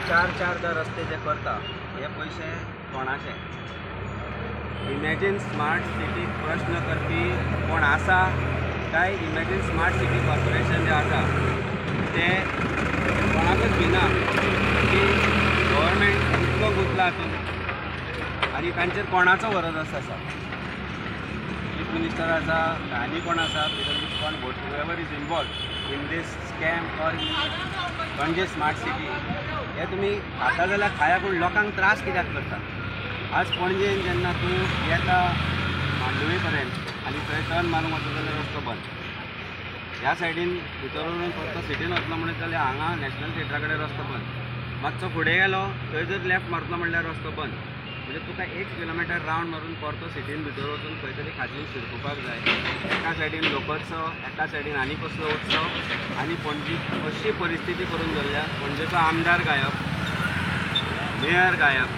चार रस्ते जे करता हे पैसे कोणाचे? इमॅजिन स्मार्ट सिटीक प्रश्न करपी कोण आसा काय? इमॅजिन स्मार्ट सिटी कॉर्पोरेशन जे आसा ते कोणाकच भिना की गव्हर्मेंट इतलो गुंतला हातून आनी तांचेर कोणाचो भरोसो आसा? चीफ मिनिस्टर आसा आनी कोण आसा कोण whoever is involved in this scam or पणजे स्मार्ट सिटी हे तुमी खाता जाल्यार खाया, पूण लोकांक त्रास कित्याक करता? आज पणजेन जेन्ना तूं येता मांडवी पर्यंत आनी थंय टर्न मारूंक वता जाल्यार रस्तो बंद. ह्या सायडीन भितर वरून परतो सिटीन वतलो म्हणत जाल्यार हांगा नॅशनल थिएटरा कडेन रस्तो बंद. मातसो फुडें गेलो थंय जर लेफ्ट मारतलो म्हणल्यार रस्तो बंद. म्हणजे तुका 1 किलोमीटर रावंड मारून परतो सिटीन भितर वचून खंय तरी खाजीन शिरकुपाक जाय. एका सायडीन लोकोत्सव, एका सायडीन आनी कसलो उत्सव, आनी पणजी अशी परिस्थिती करून दवरल्या. पणजेचो आमदार गायब, मेयर गायब,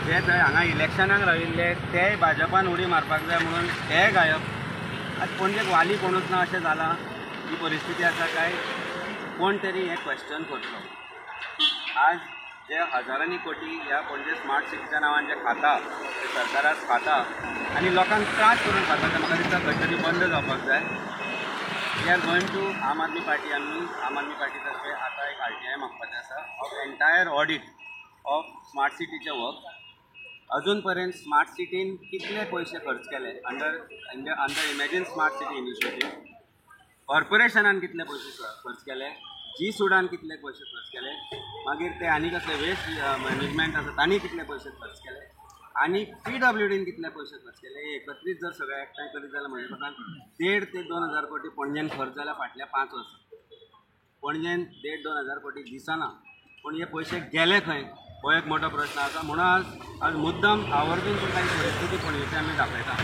जे थंय हांगा इलेक्शनाक राविल्ले तेय भाजपान उडी मारपाक जाय म्हणून ते गायब. आज पणजेक वाली कोणूच ना अशें जालां. ही परिस्थिती आसा काय? कोण तरी हें क्वेश्चन करतलो. आज जे हजारांनी कोटी ह्या पणजे स्मार्ट सिटीच्या नांवान जे खाता ते सरकाराक खाता आनी लोकांक त्रास करून खाता ते म्हाका दिसता खंय तरी बंद जावपाक जाय. वी आर गोईंग टू आम आदमी पार्टी. आमी आम आदमी पार्टी तर्फे आतां एक RTI मागपाचें आसा of entire audit of smart सिटीचे वर्क. अजून पर्यंत स्मार्ट सिटीन कितले पयशे खर्च केले under Imagine smart city initiative. कॉर्पोरेशनान कितले पयशे खर्च केले, जी सुडान कितले पयशे खर्च केले, मागीर ते आनी कसले वेस्ट मॅनेजमेंट आसा तांणी कितले पयशे खर्च केले, आनी PWDन कितले पयशे खर्च केले. हे एकत्रीत जर सगळे एकठांय करीत जाल्यार म्हणजे प्रकार 1.5 ते 2,000 कोटी पणजेन खर्च जाला फाटल्या 5 वर्सां. पणजेन 1.5-2,000 कोटी दिसना, पूण हे पयशे गेले खंय हो एक मोठो प्रश्न आसा. म्हणून आज मुद्दम आवर्जून तुमकां ही परिस्थिती पणजेची आमी दाखयता.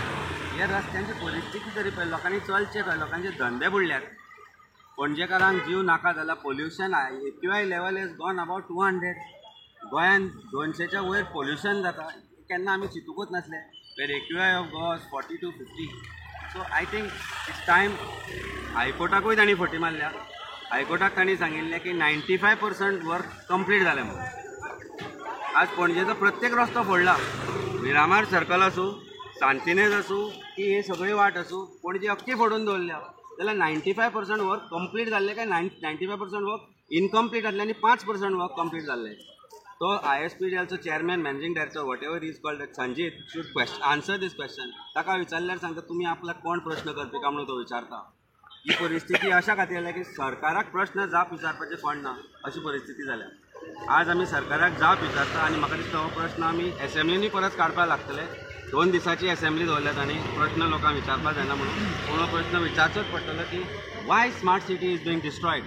हे रस्त्यांची परिस्थिती तरी पळय, लोकांनी चलचें खंय, लोकांचे धंदे बुडल्यात. पणजेकारांक जीव नाका जाल्यार pollution AQI level is gone about 200. गोंयान 200च्या वयर पोल्युशन जाता. केन्ना आमी चिंतूकूच नासले. Where AQI of Goa 40 to 50. So I think it's time. हायकोर्टाकूय तांणी फटी मारल्या. हायकोर्टाक तांणी सांगिल्लें की 95% वर्क कंप्लीट जालें म्हणून. आज पणजेचो प्रत्येक रस्तो फोडला. मिरामार सर्कल आसूं, सांतिनेज आसूं, की हे सगळी वाट आसूं, पणजे अख्खी फोडून दवरल्या. जाल्यार 95% वर्क कंप्लीट जाल्लें काय 95% वर्क इनकम्प्लीट जाल्लें आनी 5% वर्क कंप्लीट जाल्लें. तो ISPDLचो chairman, managing director, whatever is called Sanjit should answer this question. ताका विचारल्यार सांगता तुमी आपल्याक कोण प्रश्न करपी काय म्हणून तो विचारता. ही परिस्थिती अशा खातीर जाल्या की सरकाराक प्रश्न जाप विचारपाचें कोण ना अशी परिस्थिती जाल्या. आज आमी सरकाराक जाप विचारता आनी म्हाका दिसता हो प्रश्न आमी असेंब्लीनी परत काडपाक लागतले. 2 दिसाची असेंब्ली दवरल्यात आनी प्रश्न लोकांक विचारपाक जायना म्हणून. पूण हो प्रश्न विचारचोच पडटलो की Y smart city is being destroyed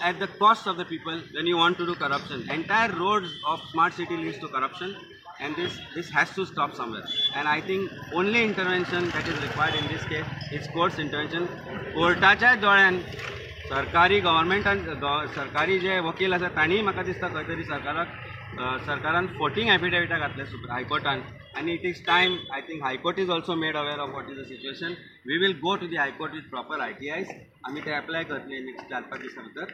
at the cost of the people when you want to do corruption. Entire roads of smart city leads to corruption, and this has to stop somewhere. And I think only intervention that is required in this case is court's intervention. कोर्टाच्या दोळ्यान सरकारी गव्हर्मेंटान सरकारी जे वकील आसा तांणी म्हाका दिसता खंय तरी सरकारान फोटींग एफिडेविटां घातले हायकोर्टान. And it is time, I think High Court is also made aware of what is the situation. We will go to the High Court with proper ITIs. आम्ही ते apply करतले next 4-5 दिवसांतर.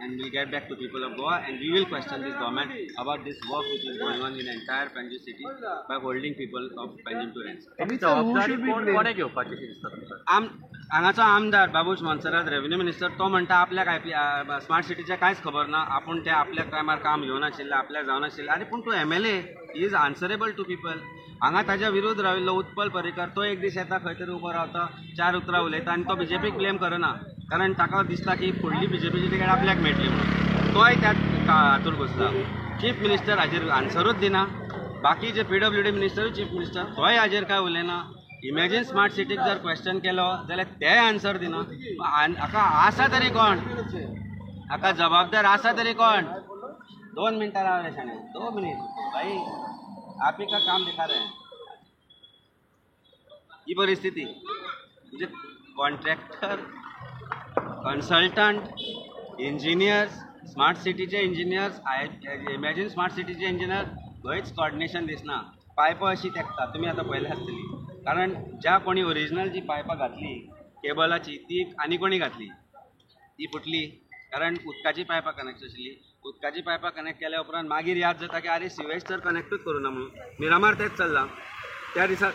And we'll get back to people of Goa and we will question this government about this work which is going on in entire Panjim city by holding people of Panjim to ransom. हांगाचो आमदार Babush Monserrate revenue minister तो म्हणटा आपल्याक smart सिटीचे कांयच खबर ना, आपूण ते आपल्या टायमार काम घेवनाशिल्लें, आपल्याक जावनाशिल्लें. आरे पूण तूं MLA is answerable to people. हांगा ताच्या विरोध राविल्लो उत्पल पर्रीकर तो एक दीस येता खंय तरी उबो रावता, 4 उतरां उलयता आनी तो BJPक ब्लेम करना, कारण ताका दिसता की फुडली BJPची तिकेट आपल्याक मेळटली म्हणून. तोय त्या हातूंत घुसला. चीफ मिनिस्टर हाजेर आन्सरूच दिना. बाकी जे PWD मिनिस्टर, चीफ मिनिस्टर तोय हाजेर काय उलयना. इमॅजिन स्मार्ट सिटीक जर क्वेश्चन केलो जाल्यार ते आन्सर दिना. हाका आसा तरी कोण? हाका जबाबदार आसा तरी कोण? 2 मिनटां रावले शाणे, 2 मिनिट भाई, आप ही का काम दिखा रहे हैं. ही परिस्थिती म्हणजे कॉन्ट्रॅक्टर, कन्सल्टंट, इंजिनियर्स, स्मार्ट सिटीचे इंजिनियर्स, इमॅजिन स्मार्ट सिटीचे इंजिनियर खंयच कॉर्डिनेशन दिसना. पायपां अशी तेंकता, तुमी आतां पळयल्या आसतली. कारण ज्या कोणी ओरिजिनल जी पायपां घातली केबलाची ती आनी कोणी घातली, ती फुटली कारण उदकाची पायपां कनेक्ट आशिल्ली. उदकाची पायपां कनेक्ट केल्या उपरांत मागीर याद जाता की अरे सिवेज तर कनेक्टूच करूना म्हणून मिरामार तेच चल्लां. त्या दिसा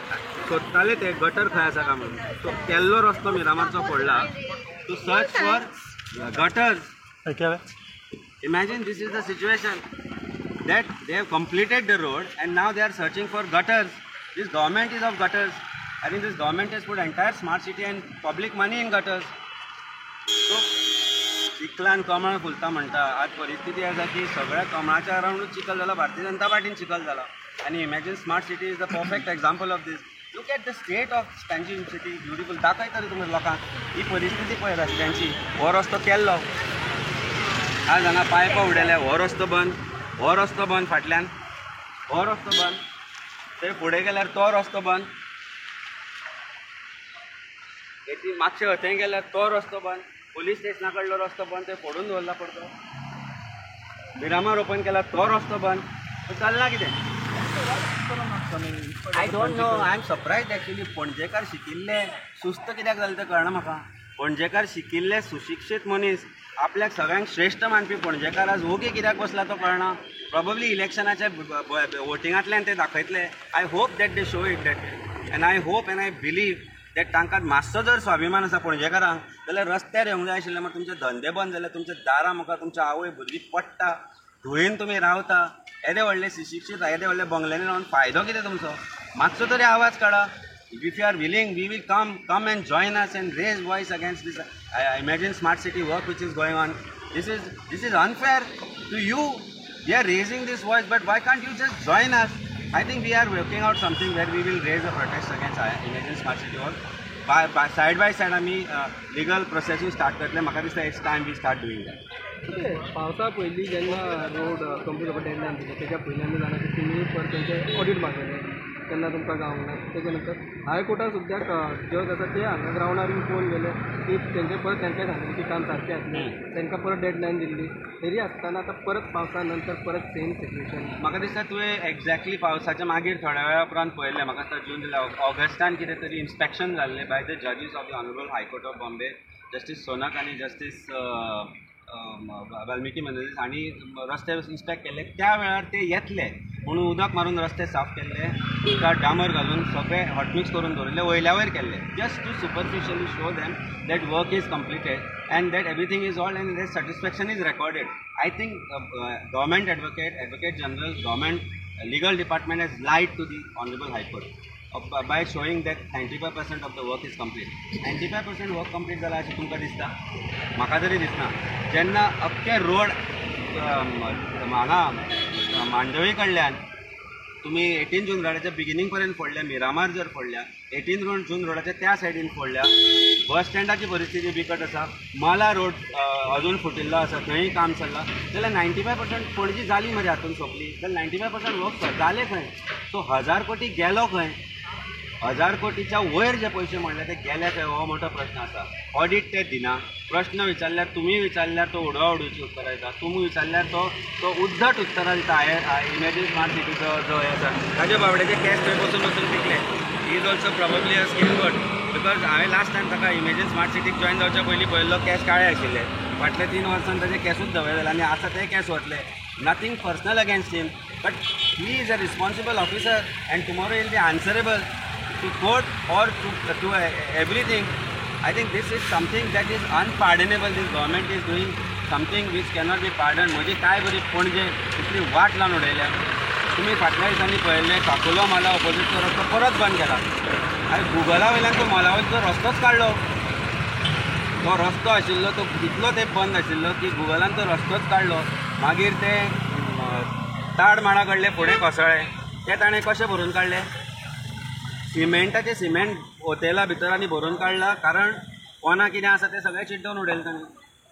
सोदताले ते गटर खंय आसा काय म्हणून. तो केल्लो रस्तो मिरामारचो फोडला to search for gutters. Imagine this is the situation that they have completed the road and now they are searching for gutters. This government is of gutters. I think this government has put entire smart city and public money in gutters. So, चिखलान कमळ फुलता म्हणटा. आज परिस्थिती आसा की सगळ्या कमळाच्या अराउंडूच चिखल जाला. भारतीय जनता पार्टीन चिखल जाला. आणि imagine smart city is the perfect example of this. Look at the state of expansion city. Beautiful दाखयता रे तुमी लोकांक ही परिस्थिती पळय रस्त्यांची. हो रस्तो केल्लो आज हांगा पायपां उडयल्या. हो रस्तो बंद फाटल्यान. हो रस्तो बंद. थंय फुडें गेल्यार तो रस्तो बंद. मागचे हथंय गेल्यार तो रस्तो बंद. पोलीस स्टेशना कडलो रस्तो बंद. थंय फोडून दवरला पडतो. मिरामार ओपन केला तो रस्तो बंद. चलना कितें. I don't know. I am surprise actually. पणजेकार शिकिल्ले सुस्त कित्याक जालें तें कळना म्हाका. पणजेकार शिकिल्ले सुशिक्षीत मनीस आपल्याक सगळ्यांक श्रेष्ठ मानपी पणजेकार आज ओगे कित्याक बसला तो कळना. प्रोबेबली इलेक्शनाच्या वोटिंगांतल्यान ते दाखयतले. I hope that they show it that end I hope end I believe that तांकां मातसो जर स्वाभिमान आसा पणजेकारांक जाल्यार रस्त्यार येवंक जाय आशिल्लें. मागीर तुमचे धंदे बंद जाले. तुमचे दारां म्हाका तुमच्या आवय भुरगीं पडटा. धुळेन तुमी रावता. येदे व्हडले सुशिक्षीत येदे व्हडले बंगल्यांनी रावन फायदो कितें तुमचो. मातसो तरी आवाज काडा. If you are willing, we will come and join us and raise voice against this imagine smart city work which is going on. This is unfair to you. We are raising this voice, but why can't you just join us? I think we are working out something where we will raise a protest against imagine smart city work. Side by side आम्ही legal process start करतले. म्हाका दिसता it's time we start doing that. पावसा पयलीं जेन्ना road complete करपाक deadline दिले तेच्या पयलीं जाणा की तुमी पर तेंचे ऑडिट मागयले तेन्ना तुमकां गावंक ना. तेच्या नंतर हायकोर्टान सुद्दां जज आसा ते हांगा ग्रावंडार येवन पळोवन गेले की तेंचे परत तेंकां सांगलें की काम सारकें आसलें. तेंकां परत डेडलायन दिल्ली. तरी आसतना आतां परत पावसा नंतर परत सेम सिच्युएशन. म्हाका दिसता तुवें एक्झॅक्टली पावसाच्या मागीर थोड्या वेळा उपरांत पळयलें. म्हाका दिसता जून जुलय ऑगस्टान कितें तरी इन्स्पेक्शन जाल्लें बाय द जजीस of the honourable high court of Bombay. Justice Sonak आनी जस्टीस वाल्मिकी मेनोझिस हांणी रस्ते इन्स्पेक्ट केले. त्या वेळार ते येतले म्हणून उदक मारून रस्ते साफ केल्ले. उदकाक डामर घालून सगळे हॉटमिक्स करून दवरले. वयल्या वयर केल्ले just to superficially show them that work is completed and that everything is all and that satisfaction is recorded. I think government advocate general government legal department has lied to the Honorable High Court by showing that 95% of the work is complete. 95% work complete जाला अशें तुमकां दिसता. म्हाका तरी दिसना. जेन्ना अख्खे road हांगा मांडवी कडल्यान तुमी 18 जून रोडाच्या बिगिनींग पर्यंत फोडल्या. मिरामार जर फोडल्या 18 जून रोडाच्या त्या सायडीन फोडल्या. बस स्टँडाची परिस्थिती बिकट आसा. माला रोड अजून फुटिल्लो आसा. थंय काम चल्लां. जाल्यार 95% पणजी जाली मरे हातून सोंपली. जाल्यार 95% वर्क जाले खंय. तो 1000 कोटी गेलो खंय. 1000 कोटीच्या वयर जे पयशे म्हणले ते गेले खंय हो मोठो प्रश्न आसा. ऑडिट ते दिना. प्रश्न विचारल्यार तुमी विचारल्यार तो उडवाउडवीची उत्तरां दिता. तुमी विचारल्यार तो उद्धट उत्तरां दिता. इमॅजीन स्मार्ट सिटीचो जो हे आसा ताजे बाबड्याचे केस थंय बसून पिकले. He is also probably a scapegoat because हांवें लास्ट टायम ताका इमॅजीन स्मार्ट सिटीक जॉयन जावच्या पयलीं पळयल्लो केस काळे आशिल्ले. फाटल्या 3 वर्सांत ताजे केसूच धवे जाले आनी आतां ते केस वतले. Nothing personal against him but he is a responsible officer and tomorrow will be answerable to court or to everything. I think this is something that is unpardonable. This government is doing something which cannot be pardoned. म्हणजे काय बरी पणजे इतली वाट लावन उडयल्या. तुम्ही फाटल्या दिसांनी पळयल्लें काकोलो माला ऑपोजिटचो रस्तो परत बंद केला. आनी गुगला वयल्यान तो मालावयचो रस्तोच काडलो. तो रस्तो आशिल्लो तो इतलो तेंप बंद आशिल्लो की गुगलान तो रस्तोच काडलो. मागीर ते ताड माडा कडले फुडें कोसळ्ळे. ते ताणें कशें भरून काडले. सिमेंटाचे सिमेंट होटेला भितर आनी भरून काडला. कारण कोणा कितें आसा तें सगळें चिड्डून उडयलें ताणें.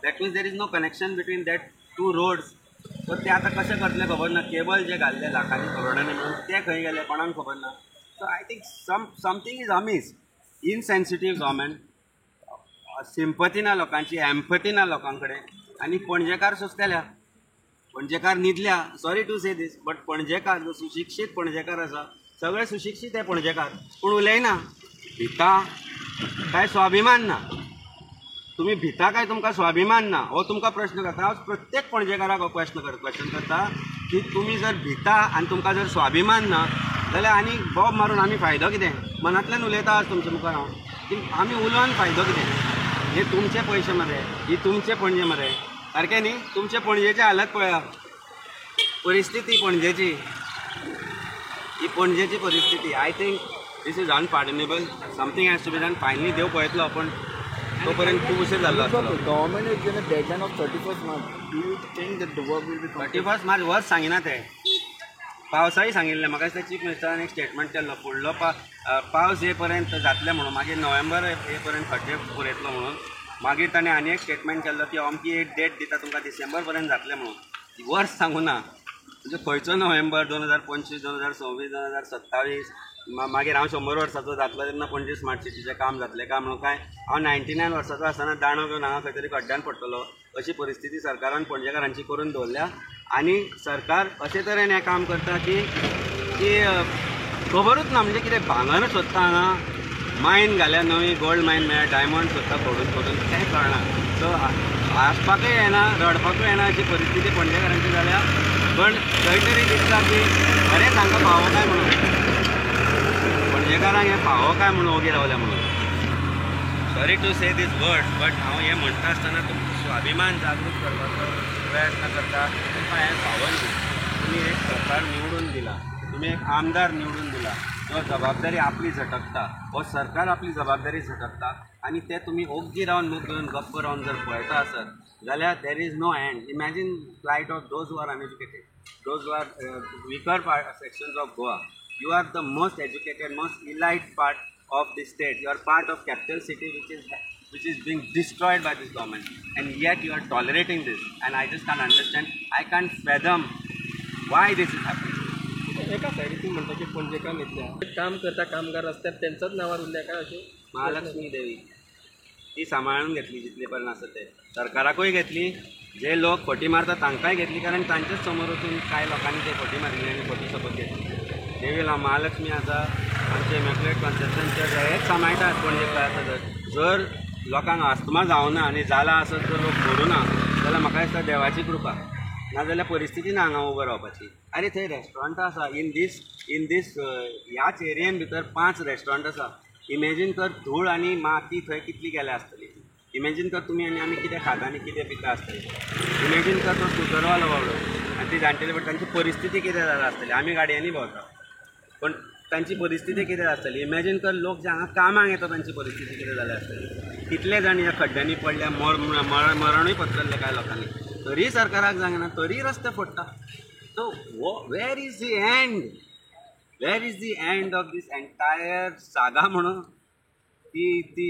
That means there is no connection between that 2 roads. So ते आतां कशें करतले खबर ना. केबल जे घाल्ले लाखांनी करोडांनी म्हणून ते खंय गेले कोणाक खबर ना. So I think something is amiss. Insensitive government. Sympathy ना लोकांची. एम्पथी ना लोकां कडेन. आनी पणजेकार सुस्तेल्या. पणजेकार न्हिदल्या. Sorry to say this but पणजेकार जो सुशिक्षीत पणजेकार आसा सगळे सुशिक्षीत आहे पणजेकार पूण उलयना. भिता काय स्वाभिमान ना. तुम्ही भिता काय तुमकां स्वाभिमान ना हो तुमकां प्रश्न करता हांव प्रत्येक पणजेकाराक हो क्वेश्चन करता की तुमी जर भिता आनी तुमकां जर स्वाभिमान ना जाल्यार आनी बॉब मारून आमी फायदो कितें मनांतल्यान उलयता आज तुमच्या मुखार हांव की आमी उलोवन फायदो कितें हे तुमचे पयशे मरे ही तुमचे पणजे मरे सारकें न्ही तुमचे पणजेची हालत पळया परिस्थिती पणजेची ही पणजेची परिस्थिती I think this is unpardonable something has to be done finally देव पळयतलो पण तोपर्यंत खूप उशीर झालो असतो Government is given a deadline of 31st March. Do you think that the work will be completed? 31 March वर्स सांगिना ते पावसाळी सांगिल्लें म्हाका दिसता चीफ मिनिस्टरान एक स्टेटमेंट केल्लो फुडलो पावस येपर्यंत जातले म्हणून मागीर नोव्हेंबर येपर्यंत खड्डे पुरयतलो म्हणून मागीर ताणें आनी एक स्टेटमेंट केल्लो की अमकी एक डेट दिता तुमकां डिसेंबर पर्यंत जातले म्हणून वर्स सांगूं ना म्हणजे खंयचो नोव्हेंबर 2025 2026 2027 मागीर हांव 100 वर्साचो जातलो तेन्ना पणजे स्मार्ट सिटीचें काम जातलें काय म्हणून काय हांव 99 वर्साचो आसतना दांडो घेवन हांगा खंय तरी खड्ड्यान पडटलो अशी परिस्थिती सरकारान पणजेकारांची करून दवरल्या आनी सरकार अशे तरेन हें काम करता की खबरूच ना म्हणजे कितें भांगर सोदता हांगा मायन घाल्या नवी गोल्ड मायन मेळ्ळ्या डायमंड सोदता खोडून तें कळना सो आसपाकूय येना रडपाकूय येना अशी परिस्थिती पणजेकारांची जाल्या पण खंय तरी दिसता की खरेंच हांकां फावो काय म्हणून पणजेकारांक हें फावो काय म्हणून ओगी रावल्या म्हणून sorry to say this words but हांव हें म्हणटा आसतना तुमचो स्वाभिमान जागृत करपाचो प्रयत्न करता तुमकां हें फावो न्ही तुमी एक सरकार निवडून दिला तुमी एक आमदार निवडून दिला जो जबाबदारी आपली झटकता हो सरकार आपली जबाबदारी झटकता आनी ते तुमी ओग्गी रावन मूग घेवन गप्प रावन जर पळयता आसत जाल्यार there is no end imagine plight of those who are uneducated those who are weaker sections of Goa you are the most educated most elite part of the state you are part of capital city which is being destroyed by this government and yet you are tolerating this and I just can't understand I can't fathom why this is happening एका सायडीतून म्हणटा की पणजेकार न्हिदल्या काम करता कामगार रस्त्यार तेंच्याच नांवार उरल्या काय अशें महालक्ष्मी देवी ती सांबाळून घेतली जितले पर्यंत आसा ते सरकाराकूय घेतली जे लोक खोटी मारता तांकांय घेतली कारण तांचेच समोर वचून कांय लोकांनी ते खोटी मारली आनी खोटी शपथ घेतली देवीला महालक्ष्मी आसा आमचे इमॅक्युलेट कन्सेप्शन चर्च हेच सांबाळटात पणजेकार जर लोकांक अस्थमा जावना आनी जाला आसत जर लोक मरूं ना जाल्यार म्हाका दिसता देवाची कृपा नाजाल्यार परिस्थिती ना हांगा उबो रावपाची अरे थंय रेस्टॉरंटां आसा इन दीस ह्याच एरियेन भितर 5 रेस्टॉरंट आसा इमॅजीन कर धूळ आनी माती थंय कितली गेल्या आसतली इमॅजीन कर तुमी आनी आमी कितें खाता आनी कितें पिता आसतली इमॅजीन कर तो सुगरवालो बाबडो आनी ती जाणटेली पण तांची परिस्थिती कितें जाल्या आसतली आमी गाडयांनी भोंवता पण तांची परिस्थिती कितें आसतली इमॅजीन कर लोक जे हांगा कामाक येता तांची परिस्थिती कितें जाल्या आसतली कितले जाण ह्या खड्ड्यांनी पडल्या मरणूय पत्करले कांय लोकांनी तरी सरकाराक जायना तरी रस्ते फोडटा so where is the end of this entire saga म्हणून ती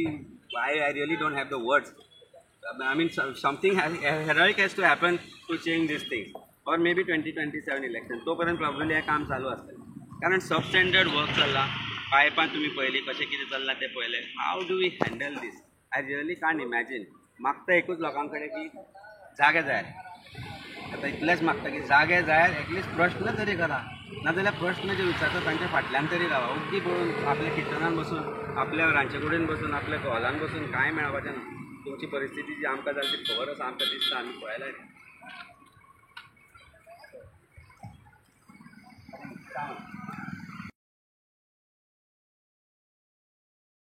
I really don't have the words. I mean, something heroic has to happen to change this thing. Or maybe 2027 election. तोपर्यंत प्रॉब्लली हें काम चालू आसतलें कारण सबस्टँडर्ड वर्क चल्ला पायपां तुमी पळयली कशें कितें चल्लां तें पळयलें how do we handle this I really can't imagine मागता एकूच लोकां कडेन की जागे जाय आतां इतलेंच मागता की जागे जाय एटलिस्ट प्रश्न तरी करा नाजाल्यार प्रश्न जे विचारता तांच्या फाटल्यान तरी रावा उगी पळोवन आपल्या किचनान बसून आपल्या रांदचे कुडीन बसून आपल्या हॉलान बसून कांय मेळपाचें ना तुमची परिस्थिती जी आमकां जाली ती खबर आसा आमकां दिसता आमी पळयलां